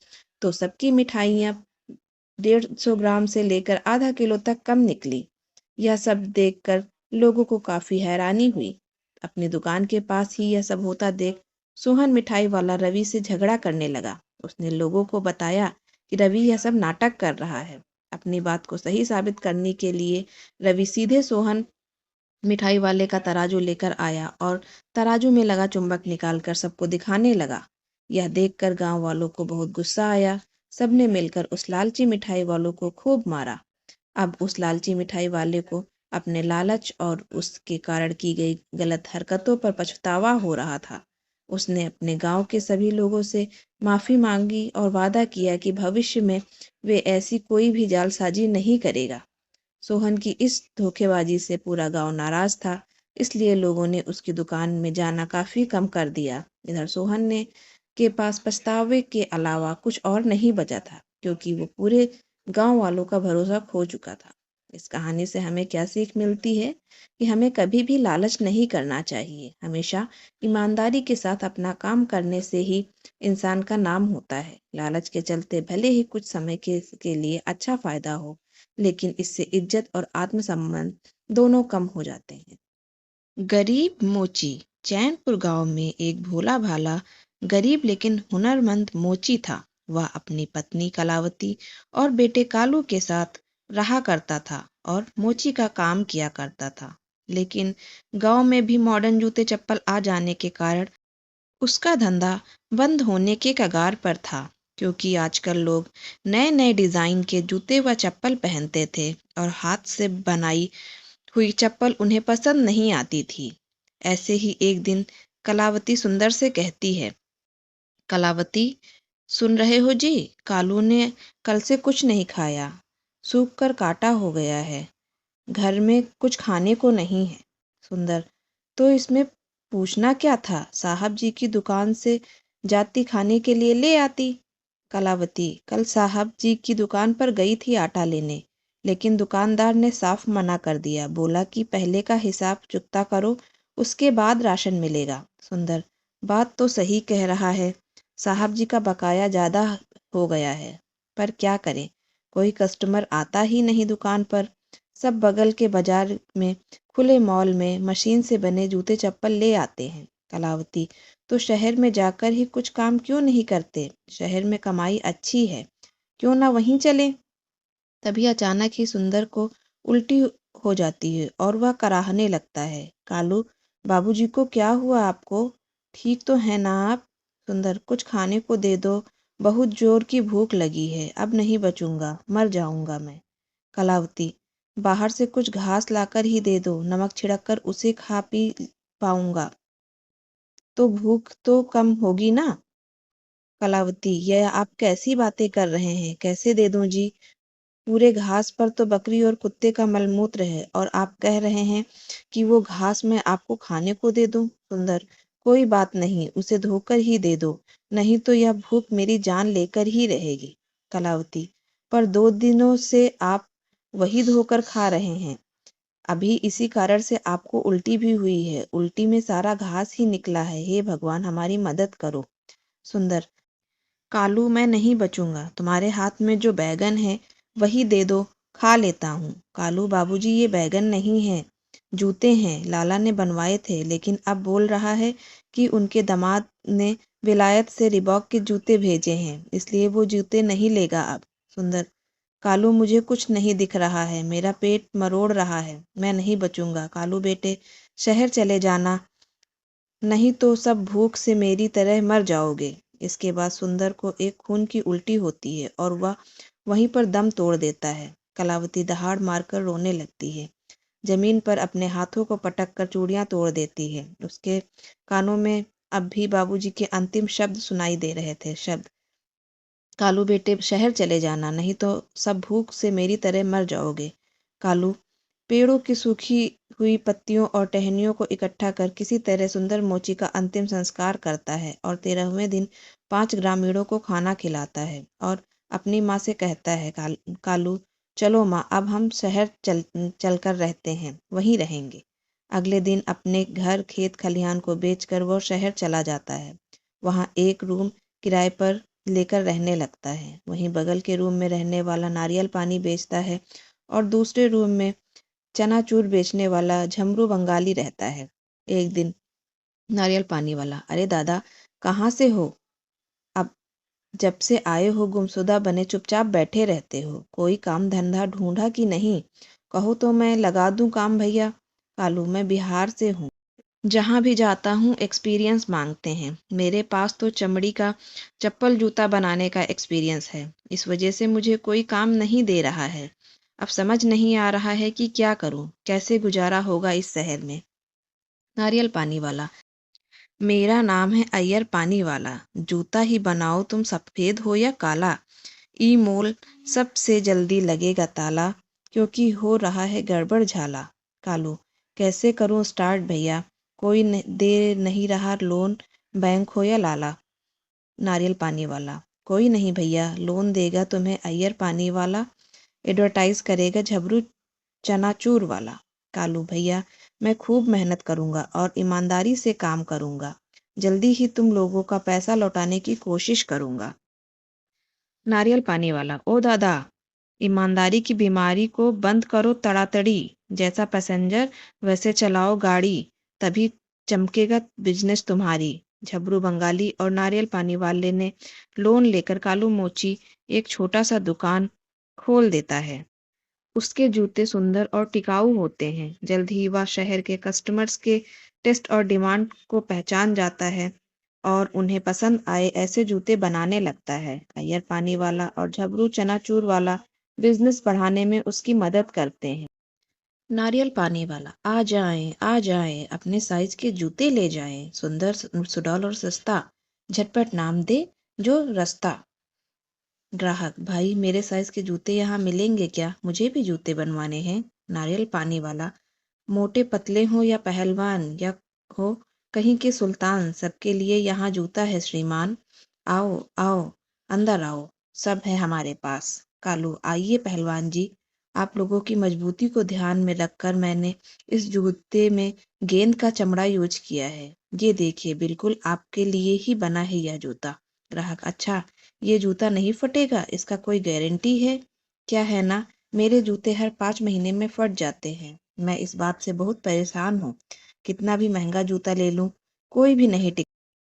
तो सबकी मिठाइयाँ 150 ग्राम से लेकर आधा किलो तक कम निकली। यह सब देखकर लोगों को काफी हैरानी हुई। अपनी दुकान के पास ही यह सब होता देख सोहन मिठाई वाला रवि से झगड़ा करने लगा। उसने लोगों को बताया कि रवि यह सब नाटक कर रहा है। अपनी बात को सही साबित करने के लिए रवि सीधे सोहन मिठाई वाले का तराजू लेकर आया और तराजू में लगा चुंबक निकालकर सबको दिखाने लगा। यह देखकर गांव वालों को बहुत गुस्सा आया। सबने मिलकर उस लालची मिठाई वालों को खूब मारा। अब उस लालची मिठाई वाले को अपने लालच और उसके कारण की गई गलत हरकतों पर पछतावा हो रहा था। उसने अपने गांव के सभी लोगों से माफी मांगी और वादा किया कि भविष्य में वे ऐसी कोई भी जालसाजी नहीं करेगा। सोहन की इस धोखेबाजी से पूरा गांव नाराज था। इसलिए लोगों ने उसकी दुकान में जाना काफ़ी कम कर दिया। इधर सोहन ने के पास पछतावे के अलावा कुछ और नहीं बचा था, क्योंकि वो पूरे गांव वालों का भरोसा खो चुका था। इस कहानी से हमें क्या सीख मिलती है कि हमें कभी भी लालच नहीं करना चाहिए। हमेशा ईमानदारी के साथ अपना काम करने से ही इंसान का नाम होता है। लालच के चलते भले ही कुछ समय के लिए अच्छा फायदा हो, लेकिन इससे इज्जत और आत्मसम्मान दोनों कम हो जाते हैं। गरीब मोची। चैनपुर गांव में एक भोला भाला गरीब लेकिन हुनरमंद मोची था। वह अपनी पत्नी कलावती और बेटे कालू के साथ रहा करता था और मोची का काम किया करता था। लेकिन गांव में भी मॉडर्न जूते चप्पल आ जाने के कारण उसका धंधा बंद होने के कगार पर था, क्योंकि आजकल लोग नए नए डिजाइन के जूते व चप्पल पहनते थे और हाथ से बनाई हुई चप्पल उन्हें पसंद नहीं आती थी। ऐसे ही एक दिन कलावती सुंदर से कहती है, कलावती, सुन रहे हो जी? कालू ने कल से कुछ नहीं खाया, सूख कर काटा हो गया है। घर में कुछ खाने को नहीं है। सुंदर, तो इसमें पूछना क्या था? साहब जी की दुकान से जाती, खाने के लिए ले आती। कलावती, कल साहब जी की दुकान पर गई थी आटा लेने, लेकिन दुकानदार ने साफ मना कर दिया। बोला कि पहले का हिसाब चुकता करो, उसके बाद राशन मिलेगा। सुंदर, बात तो सही कह रहा है। साहब जी का बकाया ज़्यादा हो गया है, पर क्या करें, कोई कस्टमर आता ही नहीं दुकान पर। सब बगल के बाजार में, खुले मॉल में मशीन से बने जूते चप्पल ले आते हैं। कलावती, तो शहर में जाकर ही कुछ काम क्यों नहीं करते? शहर में कमाई अच्छी है, क्यों ना वहीं चले? तभी अचानक ही सुंदर को उल्टी हो जाती है और वह कराहने लगता है। कालू, बाबूजी को क्या हुआ आपको? ठीक तो है ना आप? सुंदर, कुछ खाने को दे दो, बहुत जोर की भूख लगी है, अब नहीं बचूंगा, मर जाऊंगा मैं। कलावती, बाहर से कुछ घास लाकर ही दे दो, नमक छिड़क कर उसे खा पी पाऊंगा तो भूख तो कम होगी ना। कलावती, यह आप कैसी बातें कर रहे हैं? कैसे दे दूं जी? पूरे घास पर तो बकरी और कुत्ते का मलमूत्र है और आप कह रहे हैं कि वो घास मैं आपको खाने को दे दूं। सुंदर, कोई बात नहीं, उसे धोकर ही दे दो, नहीं तो यह भूख मेरी जान लेकर ही रहेगी। कलावती, पर 2 दिनों से आप वही धोकर खा रहे हैं। अभी इसी कारण से आपको उल्टी भी हुई है। उल्टी में सारा घास ही निकला है। हे भगवान, हमारी मदद करो। सुंदर, कालू, मैं नहीं बचूंगा, तुम्हारे हाथ में जो बैगन है वही दे दो, खा लेता हूँ। कालू, बाबूजी, ये बैगन नहीं है, जूते हैं, लाला ने बनवाए थे, लेकिन अब बोल रहा है कि उनके दामाद ने विलायत से रिबॉक के जूते भेजे हैं, इसलिए वो जूते नहीं लेगा अब। सुंदर, कालू, मुझे कुछ नहीं दिख रहा है, मेरा पेट मरोड़ रहा है, मैं नहीं बचूंगा। कालू बेटे, शहर चले जाना, नहीं तो सब भूख से मेरी तरह मर जाओगे। इसके बाद सुंदर को एक खून की उल्टी होती है और वह वहीं पर दम तोड़ देता है। कलावती दहाड़ मारकर रोने लगती है, जमीन पर अपने हाथों को पटक कर चूड़ियां तोड़ देती है। उसके कानों में अब भी बाबूजी के अंतिम शब्द सुनाई दे रहे थे, शब्द, कालू बेटे, शहर चले जाना, नहीं तो सब भूख से मेरी तरह मर जाओगे। कालू पेड़ों की सूखी हुई पत्तियों और टहनियों को इकट्ठा कर किसी तरह सुंदर मोची का अंतिम संस्कार करता है और 13वें दिन 5 ग्रामीणों को खाना खिलाता है और अपनी माँ से कहता है, कालू, चलो माँ, अब हम शहर चलकर रहते हैं, वहीं रहेंगे। अगले दिन अपने घर, खेत खलिहान को बेचकर वो शहर चला जाता है। वहाँ एक रूम किराए पर लेकर रहने लगता है। वहीं बगल के रूम में रहने वाला नारियल पानी बेचता है और दूसरे रूम में चनाचूर बेचने वाला झमरू बंगाली रहता है। एक दिन नारियल पानी वाला, अरे दादा, कहाँ से हो? अब जब से आए हो गुमशुदा बने चुपचाप बैठे रहते हो, कोई काम धंधा ढूंढा कि नहीं? कहो तो मैं लगा दूं काम भैया। कालू, मैं बिहार से हूँ, जहाँ भी जाता हूँ एक्सपीरियंस मांगते हैं। मेरे पास तो चमड़ी का चप्पल जूता बनाने का एक्सपीरियंस है, इस वजह से मुझे कोई काम नहीं दे रहा है। अब समझ नहीं आ रहा है कि क्या करूँ, कैसे गुजारा होगा इस शहर में। नारियल पानी वाला, मेरा नाम है अय्यर पानी वाला, जूता ही बनाओ, तुम सफ़ेद हो या काला, ई मोल सबसे जल्दी लगेगा ताला, क्योंकि हो रहा है गड़बड़ झाला। कालू, कैसे करूं स्टार्ट भैया? कोई दे नहीं रहा लोन, बैंक हो या लाला। नारियल पानी वाला, कोई नहीं भैया, लोन देगा तुम्हें अय्यर पानी वाला, एडवर्टाइज करेगा झबरू चनाचूर वाला। कालू, भैया मैं खूब मेहनत करूंगा और ईमानदारी से काम करूंगा, जल्दी ही तुम लोगों का पैसा लौटाने की कोशिश करूंगा। नारियल पानी वाला, ओ दादा, ईमानदारी की बीमारी को बंद करो तड़ातड़ी, जैसा पैसेंजर वैसे चलाओ गाड़ी, तभी चमकेगा बिजनेस तुम्हारी। झबरू बंगाली और नारियल पानी वाले ने लोन लेकर कालू मोची एक छोटा सा दुकान खोल देता है। उसके जूते सुंदर और टिकाऊ होते हैं। जल्द ही वह शहर के कस्टमर्स के टेस्ट और डिमांड को पहचान जाता है और उन्हें पसंद आए ऐसे जूते बनाने लगता है। अय्यर पानी वाला और झबरू चनाचूर वाला बिजनेस बढ़ाने में उसकी मदद करते हैं। नारियल पानी वाला, आ जाएं, अपने साइज के जूते ले जाएं, सुंदर, सुडौल और सस्ता, झटपट नाम दे जो रास्ता। ग्राहक, भाई मेरे साइज के जूते यहाँ मिलेंगे क्या? मुझे भी जूते बनवाने हैं। नारियल पानी वाला, मोटे पतले हो या पहलवान या हो कहीं के सुल्तान, सबके लिए यहाँ जूता है श्रीमान। आओ आओ, अंदर आओ, सब है हमारे पास। कालू, आइए पहलवान जी, आप लोगों की मजबूती को ध्यान में रखकर मैंने इस जूते में गेंद का चमड़ा यूज किया है। ये देखिए, बिल्कुल आपके लिए ही बना है यह जूता। ग्राहक, अच्छा, ये जूता नहीं फटेगा? इसका कोई गारंटी है क्या? है ना, मेरे जूते हर 5 महीने में फट जाते हैं। मैं इस बात से बहुत परेशान हूँ। कितना भी महंगा जूता ले लूं, कोई भी नहीं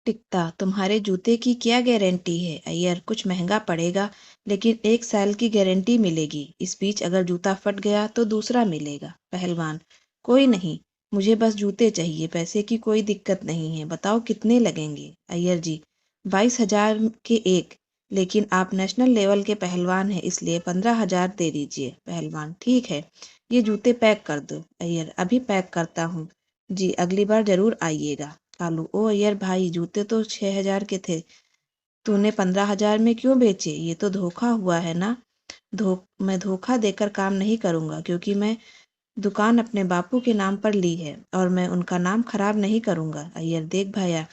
टिकता। तुम्हारे जूते की क्या गारंटी है? अय्यर, कुछ महंगा पड़ेगा, लेकिन 1 साल की गारंटी मिलेगी। इस बीच अगर जूता फट गया तो दूसरा मिलेगा। पहलवान, कोई नहीं, मुझे बस जूते चाहिए, पैसे की कोई दिक्कत नहीं है, बताओ कितने लगेंगे? अय्यर जी, 22,000 के एक, लेकिन आप नेशनल लेवल के पहलवान हैं, इसलिए 15,000 दे दीजिए। पहलवान, ठीक है, ये जूते पैक कर दो। अय्यर, अभी पैक करता हूँ जी, अगली बार जरूर आइएगा। कालू, ओ अय्यर भाई, जूते तो 6,000 के थे, तूने 15,000 में क्यों बेचे? ये तो धोखा हुआ है ना। मैं धोखा देकर काम नहीं करूंगा, क्योंकि मैं दुकान अपने बापू के नाम पर ली है और मैं उनका नाम खराब नहीं करूंगा। अय्यर, देख भैया,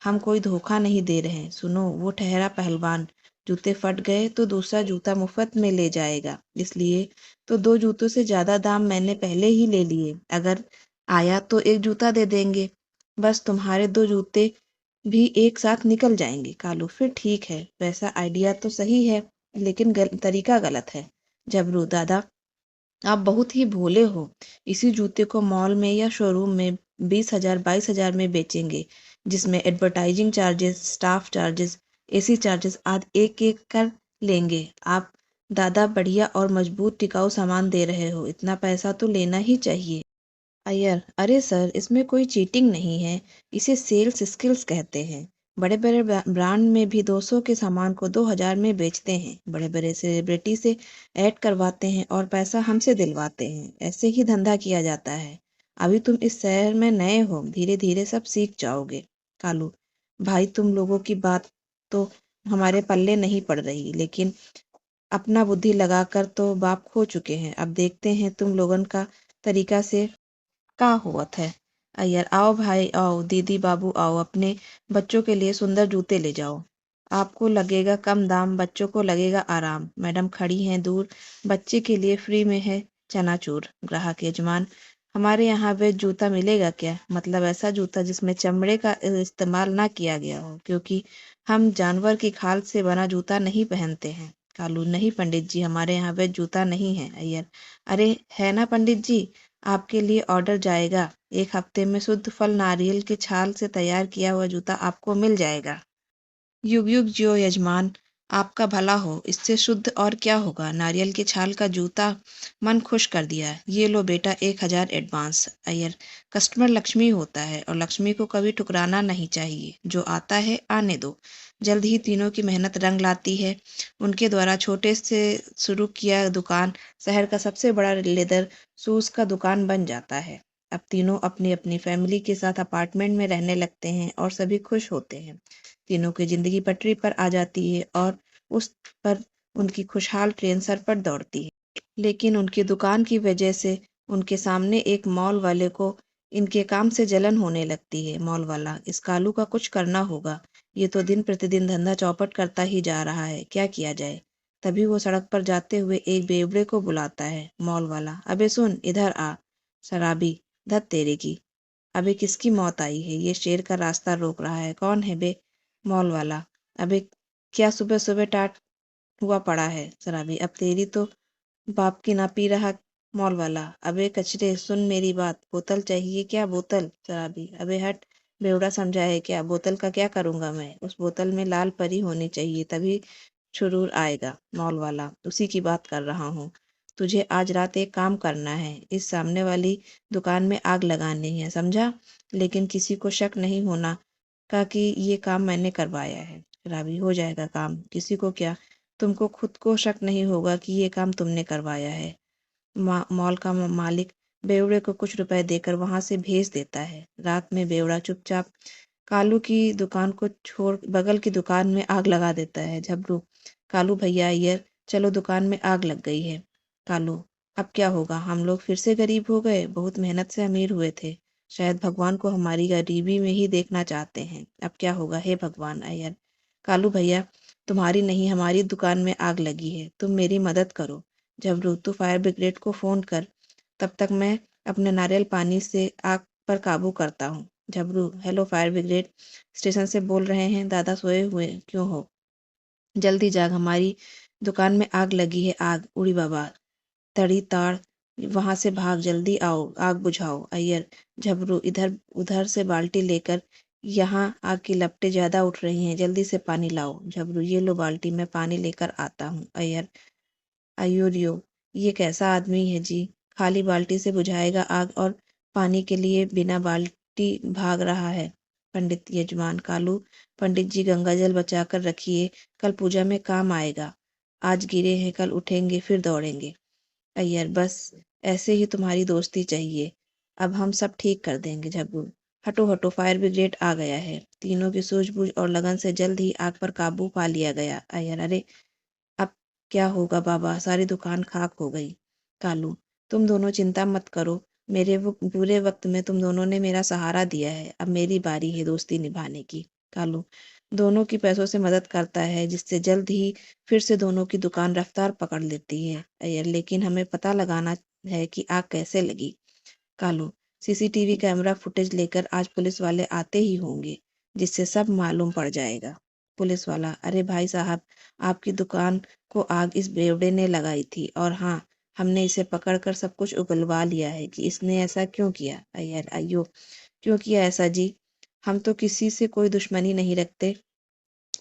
हम कोई धोखा नहीं दे रहे हैं। सुनो, वो ठहरा पहलवान, जूते फट गए तो दूसरा जूता मुफ्त में ले जाएगा, इसलिए तो 2 जूतों से ज्यादा दाम मैंने पहले ही ले लिए। अगर आया तो एक जूता दे देंगे, बस तुम्हारे 2 जूते भी एक साथ निकल जाएंगे। कालू, फिर ठीक है, वैसा आइडिया तो सही है, लेकिन तरीका गलत है। जबरू, दादा आप बहुत ही भोले हो। इसी जूते को मॉल में या शोरूम में 20,000 22,000 में बेचेंगे, जिसमें advertising charges, staff charges, AC charges आदि एक एक कर लेंगे। आप दादा बढ़िया और मजबूत टिकाऊ सामान दे रहे हो, इतना पैसा तो लेना ही चाहिए। अय्यर, अरे सर, इसमें कोई चीटिंग नहीं है, इसे सेल्स स्किल्स कहते हैं। बड़े बड़े ब्रांड में भी 200 के सामान को 2,000 में बेचते हैं। बड़े बड़े सेलिब्रिटी से ऐड करवाते हैं और पैसा हमसे दिलवाते हैं। ऐसे ही धंधा किया जाता है। अभी तुम इस शहर में नए हो, धीरे धीरे सब सीख जाओगे। कालू, भाई तुम लोगों की बात तो हमारे पल्ले नहीं पड़ रही, लेकिन अपना बुद्धि लगाकर तो बाप खो चुके हैं। अब देखते हैं तुम लोगन का तरीका से का होवत है। अय्यर, आओ भाई आओ, दीदी बाबू आओ, अपने बच्चों के लिए सुंदर जूते ले जाओ। आपको लगेगा कम दाम, बच्चों को लगेगा आराम। मैडम खड़ी हैं दूर, बच्चे के लिए फ्री में है चनाचूर। ग्राहक, यजमान, हमारे यहाँ वेज जूता मिलेगा क्या? मतलब ऐसा जूता जिसमें चमड़े का इस्तेमाल ना किया गया हो, क्योंकि हम जानवर की खाल से बना जूता नहीं पहनते हैं। कालू, नहीं पंडित जी, हमारे यहाँ वेज जूता नहीं है। अय्यर, अरे है ना पंडित जी, आपके लिए ऑर्डर जाएगा। 1 हफ्ते में शुद्ध फल नारियल के छाल से तैयार किया हुआ जूता आपको मिल जाएगा। युग युग जियो यजमान, आपका भला हो, इससे शुद्ध और क्या होगा। नारियल के छाल का जूता, मन खुश कर दिया। ये लो बेटा 1,000 एडवांस। अय्यर, कस्टमर लक्ष्मी होता है और लक्ष्मी को कभी ठुकराना नहीं चाहिए, जो आता है आने दो। जल्द ही तीनों की मेहनत रंग लाती है। उनके द्वारा छोटे से शुरू किया दुकान शहर का सबसे बड़ा लेदर शूज का दुकान बन जाता है। अब तीनों अपनी अपनी फैमिली के साथ अपार्टमेंट में रहने लगते हैं और सभी खुश होते हैं। तीनों की जिंदगी पटरी पर आ जाती है और उस पर उनकी खुशहाल ट्रेन सर पर दौड़ती है। लेकिन उनकी दुकान की वजह से उनके सामने एक मॉल वाले को इनके काम से जलन होने लगती है। मॉल वाला, इस कालू का कुछ करना होगा। ये तो दिन प्रतिदिन धंधा चौपट करता ही जा रहा है, क्या किया जाए। तभी वो सड़क पर जाते हुए एक बेवड़े को बुलाता है। मॉल वाला, अबे सुन, इधर आ। शराबी, धत तेरे की, अबे किसकी मौत आई है? ये शेर का रास्ता रोक रहा है, कौन है बे? मॉल वाला, अबे क्या सुबह सुबह टाट हुआ पड़ा है? शराबी, अब तेरी तो बाप की ना पी रहा। मॉल वाला, अबे कचरे, सुन मेरी बात, बोतल चाहिए क्या? बोतल? शराबी, अबे हट, बेवड़ा समझा है क्या? बोतल का क्या करूंगा मैं? उस बोतल में लाल परी होनी चाहिए, तभी शुरूर आएगा। मॉल वाला, उसी की बात कर रहा हूँ। तुझे आज रात एक काम करना है, इस सामने वाली दुकान में आग लगानी है, समझा? लेकिन किसी को शक नहीं होना का कि ये काम मैंने करवाया है। शराबी, हो जाएगा काम, किसी को क्या, तुमको खुद को शक नहीं होगा कि ये काम तुमने करवाया है। मॉल का मालिक बेवड़े को कुछ रुपए देकर वहां से भेज देता है। रात में बेवड़ा चुपचाप कालू की दुकान को छोड़ बगल की दुकान में आग लगा देता है। झबरू, कालू भैया अय्यर, चलो दुकान में आग लग गई है। कालू, अब क्या होगा? हम लोग फिर से गरीब हो गए, बहुत मेहनत से अमीर हुए थे। शायद भगवान को हमारी गरीबी में ही देखना चाहते हैं। अब क्या होगा? हे भगवान। अय्यर, कालू भैया, तुम्हारी नहीं हमारी दुकान में आग लगी है, तुम मेरी मदद करो। झबरू, तू फायर ब्रिगेड को फोन कर, तब तक मैं अपने नारियल पानी से आग पर काबू करता हूँ। झबरू, हेलो फायर ब्रिगेड स्टेशन से बोल रहे हैं, दादा सोए हुए क्यों हो? जल्दी जाग, हमारी दुकान में आग लगी है। आग, उड़ी बाबा, तड़ी ताड़, वहां से भाग, जल्दी आओ, आग बुझाओ। अय्यर, झबरू, इधर उधर से बाल्टी लेकर, यहाँ आग की लपटें ज्यादा उठ रही हैं, जल्दी से पानी लाओ। झबरू, ये लो बाल्टी, मैं पानी लेकर आता हूँ। अय्यर, अयोरियो, ये कैसा आदमी है जी, खाली बाल्टी से बुझाएगा आग और पानी के लिए बिना बाल्टी भाग रहा है। पंडित यजमान, कालू पंडित जी गंगा जल बचा कर रखिए, कल पूजा में काम आएगा। आज गिरे हैं, कल उठेंगे, फिर दौड़ेंगे। अय्यर, बस ऐसे ही तुम्हारी दोस्ती चाहिए, अब हम सब ठीक कर देंगे। झब्बू, हटो हटो, फायर ब्रिगेड आ गया है। तीनों की सूझबूझ और लगन से जल्द ही आग पर काबू पा लिया गया। अय्यर, अरे अब क्या होगा बाबा, सारी दुकान खाक हो गई। कालू, तुम दोनों चिंता मत करो, मेरे वो बुरे वक्त में तुम दोनों ने मेरा सहारा दिया है, अब मेरी बारी है दोस्ती निभाने की। कालू, दोनों की पैसों से मदद करता है, जिससे जल्द ही फिर से दोनों की दुकान रफ्तार पकड़ लेती है। अय्यर, लेकिन हमें पता लगाना है कि आग कैसे लगी। कालू, सीसीटीवी कैमरा फुटेज लेकर आज पुलिस वाले आते ही होंगे, जिससे सब मालूम पड़ जाएगा। पुलिस वाला, अरे भाई साहब, आपकी दुकान को आग इस बेवड़े ने लगाई थी, और हाँ, हमने इसे पकड़कर सब कुछ उगलवा लिया है कि इसने ऐसा क्यों किया। अय्यर, अयो, क्यों किया ऐसा जी? हम तो किसी से कोई दुश्मनी नहीं रखते।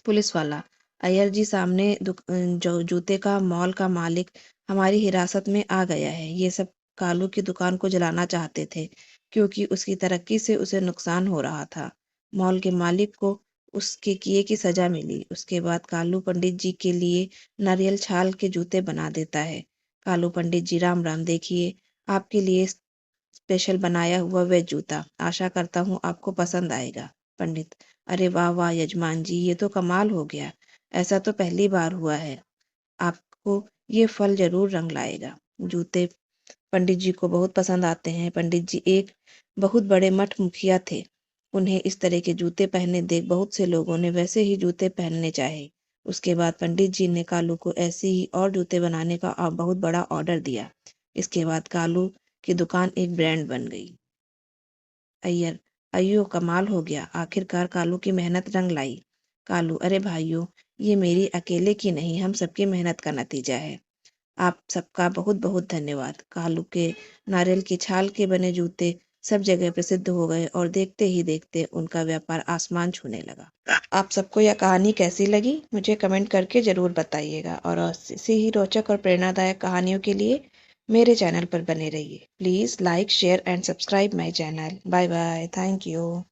पुलिस वाला, अय्यर जी, सामने जो जूते का मॉल का मालिक हमारी हिरासत में आ गया है। ये सब कालू की दुकान को जलाना चाहते थे, क्योंकि उसकी तरक्की से उसे नुकसान हो रहा था। मॉल के मालिक को उसके किए की सजा मिली। उसके बाद कालू पंडित जी के लिए नारियल छाल के जूते बना देता है। कालू पंडित जी, राम राम, देखिए आपके लिए स्पेशल बनाया हुआ वेज जूता, आशा करता हूँ आपको पसंद आएगा। पंडित, अरे वाह वाह यजमान जी, ये तो कमाल हो गया, ऐसा तो पहली बार हुआ है। आपको ये फल जरूर रंग लाएगा। जूते पंडित जी को बहुत पसंद आते हैं। पंडित जी एक बहुत बड़े मठ मुखिया थे, उन्हें इस तरह के जूते पहने देख बहुत से लोगों ने वैसे ही जूते पहनने चाहे। उसके बाद पंडित जी ने कालू को ऐसे ही और जूते बनाने का बहुत बड़ा ऑर्डर दिया। इसके बाद कालू की दुकान एक ब्रांड बन गई। अय्यर, अयो कमाल हो गया, आखिरकार कालू की मेहनत रंग लाई। कालू, अरे भाइयों, ये मेरी अकेले की नहीं, हम सबकी मेहनत का नतीजा है। आप सबका बहुत बहुत धन्यवाद। कालू के नारियल की छाल के बने जूते सब जगह प्रसिद्ध हो गए, और देखते ही देखते उनका व्यापार आसमान छूने लगा। आप सबको यह कहानी कैसी लगी मुझे कमेंट करके ज़रूर बताइएगा, और ऐसे ही रोचक और प्रेरणादायक कहानियों के लिए मेरे चैनल पर बने रहिए। Please like share and subscribe my channel. Bye bye, thank you.